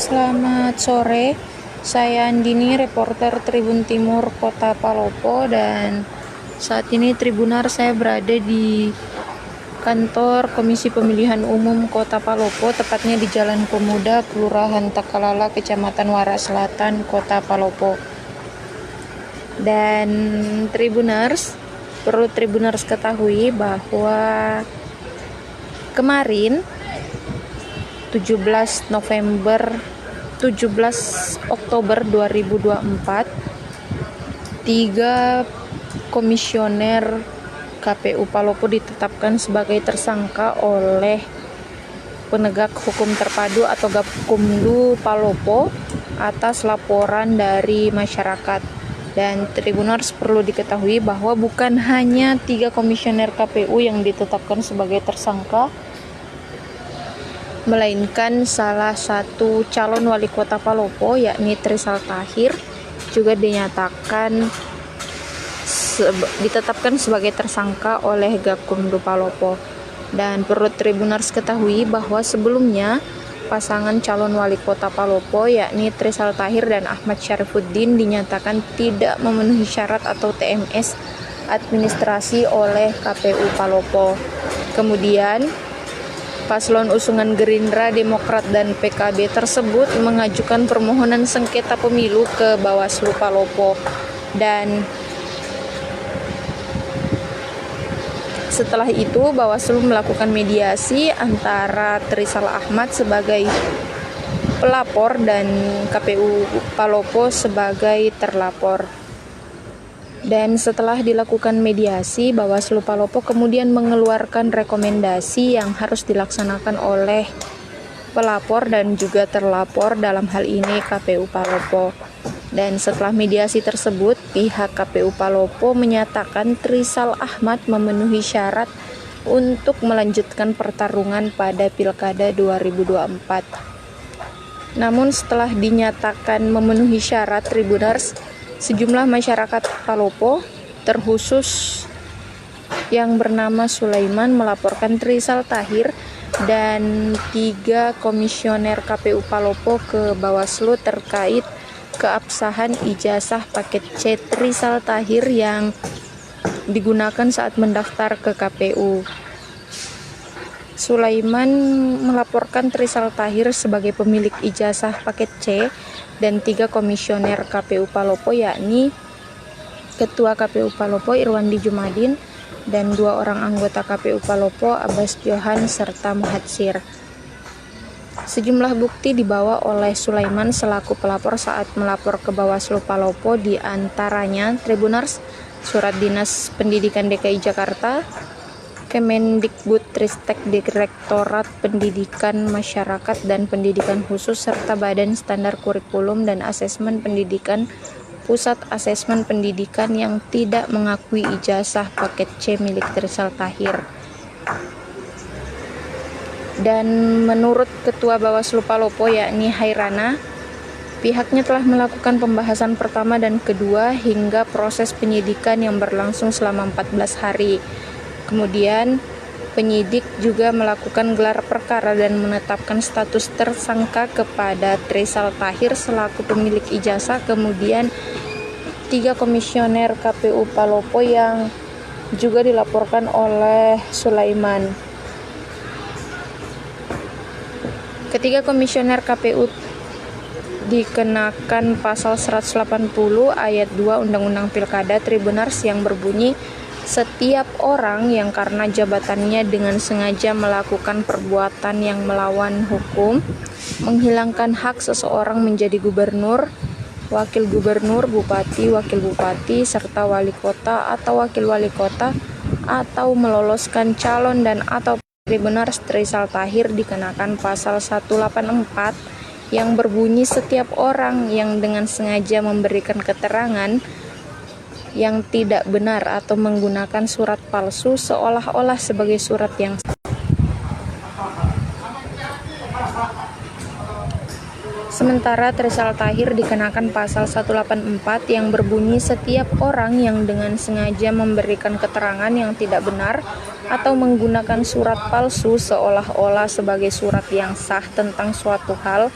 selamat sore. Saya Andini, reporter Tribun Timur Kota Palopo, dan saat ini Tribunar saya berada di kantor Komisi Pemilihan Umum Kota Palopo, tepatnya di Jalan Pemuda, Kelurahan Takalala, Kecamatan Waras Selatan, Kota Palopo. Dan Tribuners, perlu Tribuners ketahui bahwa kemarin 17 Oktober 2024, 3 komisioner KPU Palopo ditetapkan sebagai tersangka oleh penegak hukum terpadu atau Gakumdu Palopo atas laporan dari masyarakat. Dan Tribuners perlu diketahui bahwa bukan hanya 3 komisioner KPU yang ditetapkan sebagai tersangka, melainkan salah satu calon wali kota Palopo, yakni Trisal Tahir, juga ditetapkan sebagai tersangka oleh Gakumdu Palopo. Dan perlu Tribuners ketahui bahwa sebelumnya pasangan calon wali kota Palopo, yakni Trisal Tahir dan Ahmad Syarifuddin, dinyatakan tidak memenuhi syarat atau TMS administrasi oleh KPU Palopo. Kemudian paslon usungan Gerindra, Demokrat, dan PKB tersebut mengajukan permohonan sengketa pemilu ke Bawaslu Palopo. Dan setelah itu Bawaslu melakukan mediasi antara Trisal Ahmad sebagai pelapor dan KPU Palopo sebagai terlapor. Dan setelah dilakukan mediasi, Bawaslu Palopo kemudian mengeluarkan rekomendasi yang harus dilaksanakan oleh pelapor dan juga terlapor, dalam hal ini KPU Palopo. Dan setelah mediasi tersebut, pihak KPU Palopo menyatakan Trisal Ahmad memenuhi syarat untuk melanjutkan pertarungan pada Pilkada 2024. Namun setelah dinyatakan memenuhi syarat, Tribuners, sejumlah masyarakat Palopo, terkhusus yang bernama Sulaiman, melaporkan Trisal Tahir dan 3 komisioner KPU Palopo ke Bawaslu terkait keabsahan ijazah paket C Trisal Tahir yang digunakan saat mendaftar ke KPU. Sulaiman melaporkan Trisal Tahir sebagai pemilik ijazah paket C dan 3 komisioner KPU Palopo, yakni Ketua KPU Palopo Irwandi Jumadin dan 2 orang anggota KPU Palopo Abbas Johan serta Muhatsir. Sejumlah bukti dibawa oleh Sulaiman selaku pelapor saat melapor ke Bawaslu Palopo, di antaranya Tribuners, Surat Dinas Pendidikan DKI Jakarta, Kemendikbudristek, Direktorat Pendidikan Masyarakat dan Pendidikan Khusus, serta Badan Standar Kurikulum dan Asesmen Pendidikan Pusat Asesmen Pendidikan yang tidak mengakui ijazah paket C milik Trisal Tahir. Dan menurut Ketua Bawaslu Palopo, yakni Hairana, pihaknya telah melakukan pembahasan pertama dan kedua hingga proses penyidikan yang berlangsung selama 14 hari. Kemudian penyidik juga melakukan gelar perkara dan menetapkan status tersangka kepada Trisal Tahir selaku pemilik ijazah. Kemudian 3 komisioner KPU Palopo yang juga dilaporkan oleh Sulaiman. Ketiga komisioner KPU dikenakan pasal 180 ayat 2 Undang-Undang Pilkada Tribuners yang berbunyi, setiap orang yang karena jabatannya dengan sengaja melakukan perbuatan yang melawan hukum, menghilangkan hak seseorang menjadi gubernur, wakil gubernur, bupati, wakil bupati, serta wali kota atau wakil wali kota, atau meloloskan calon dan atau Tribuners, Trisal Tahir dikenakan pasal 184 yang berbunyi setiap orang yang dengan sengaja memberikan keterangan yang tidak benar atau menggunakan surat palsu seolah-olah sebagai surat yang Sementara Trisal Tahir dikenakan pasal 184 yang berbunyi setiap orang yang dengan sengaja memberikan keterangan yang tidak benar atau menggunakan surat palsu seolah-olah sebagai surat yang sah tentang suatu hal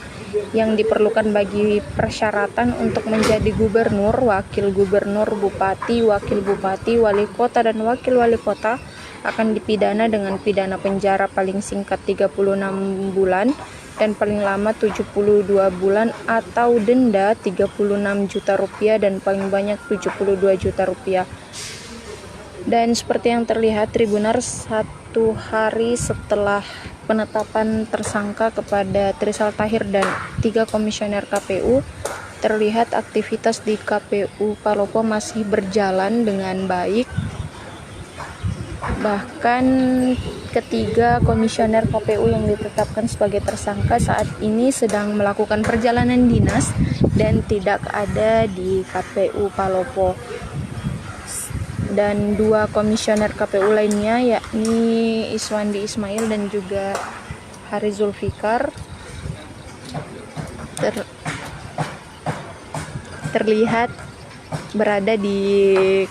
yang diperlukan bagi persyaratan untuk menjadi gubernur, wakil gubernur, bupati, wakil bupati, wali kota, dan wakil wali kota akan dipidana dengan pidana penjara paling singkat 36 bulan dan paling lama 72 bulan atau denda 36 juta rupiah dan paling banyak 72 juta rupiah. Dan seperti yang terlihat, Tribunars, 1 hari setelah penetapan tersangka kepada Trisal Tahir dan 3 komisioner KPU, terlihat aktivitas di KPU Palopo masih berjalan dengan baik. Bahkan ketiga komisioner KPU yang ditetapkan sebagai tersangka saat ini sedang melakukan perjalanan dinas dan tidak ada di KPU Palopo. Dan 2 komisioner KPU lainnya, yakni Iswandi Ismail dan juga Hari Zulfikar, terlihat berada di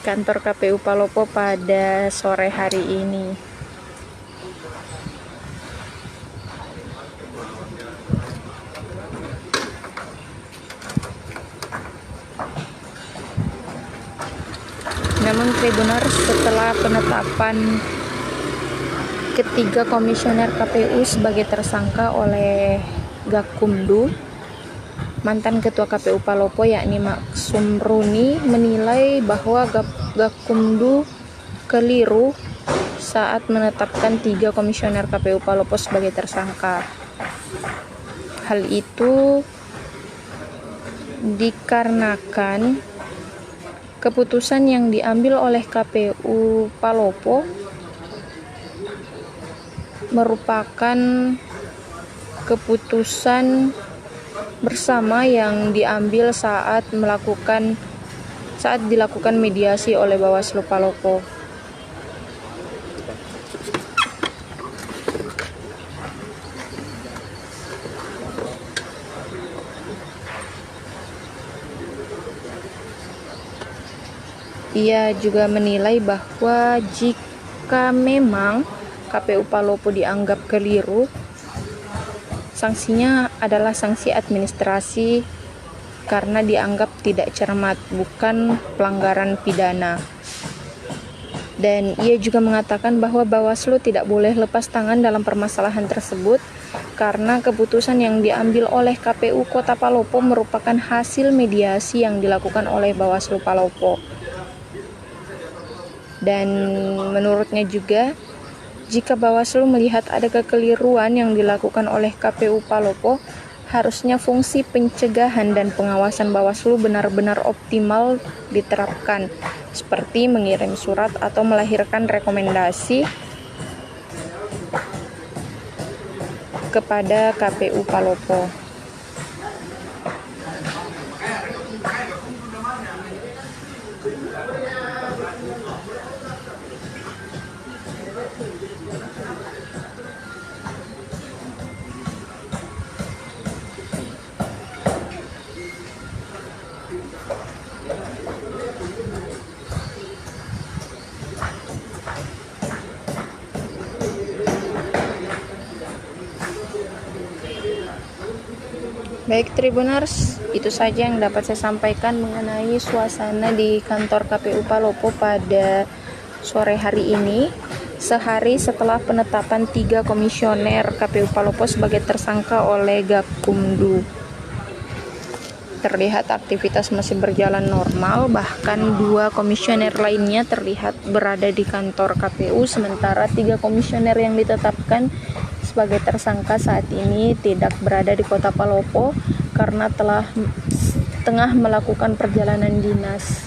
kantor KPU Palopo pada sore hari ini. Namun Tribunars, setelah penetapan ketiga komisioner KPU sebagai tersangka oleh Gakumdu, mantan ketua KPU Palopo yakni Maksum Runi menilai bahwa Gakumdu keliru saat menetapkan 3 komisioner KPU Palopo sebagai tersangka. Hal itu dikarenakan keputusan yang diambil oleh KPU Palopo merupakan keputusan bersama yang diambil saat dilakukan mediasi oleh Bawaslu Palopo. Ia juga menilai bahwa jika memang KPU Palopo dianggap keliru, sanksinya adalah sanksi administrasi karena dianggap tidak cermat, bukan pelanggaran pidana. Dan ia juga mengatakan bahwa Bawaslu tidak boleh lepas tangan dalam permasalahan tersebut karena keputusan yang diambil oleh KPU Kota Palopo merupakan hasil mediasi yang dilakukan oleh Bawaslu Palopo. Dan menurutnya juga, jika Bawaslu melihat ada kekeliruan yang dilakukan oleh KPU Palopo, harusnya fungsi pencegahan dan pengawasan Bawaslu benar-benar optimal diterapkan, seperti mengirim surat atau melahirkan rekomendasi kepada KPU Palopo. Baik Tribunars, itu saja yang dapat saya sampaikan mengenai suasana di kantor KPU Palopo pada sore hari ini, sehari setelah penetapan 3 komisioner KPU Palopo sebagai tersangka oleh Gakumdu. Terlihat aktivitas masih berjalan normal, bahkan 2 komisioner lainnya terlihat berada di kantor KPU, sementara 3 komisioner yang ditetapkan sebagai tersangka saat ini tidak berada di Kota Palopo karena tengah melakukan perjalanan dinas.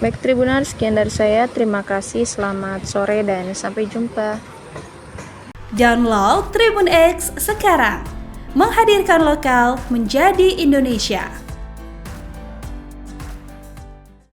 Baik Tribunars, sekian dari saya. Terima kasih, selamat sore dan sampai jumpa. Download Tribun X sekarang, menghadirkan lokal menjadi Indonesia.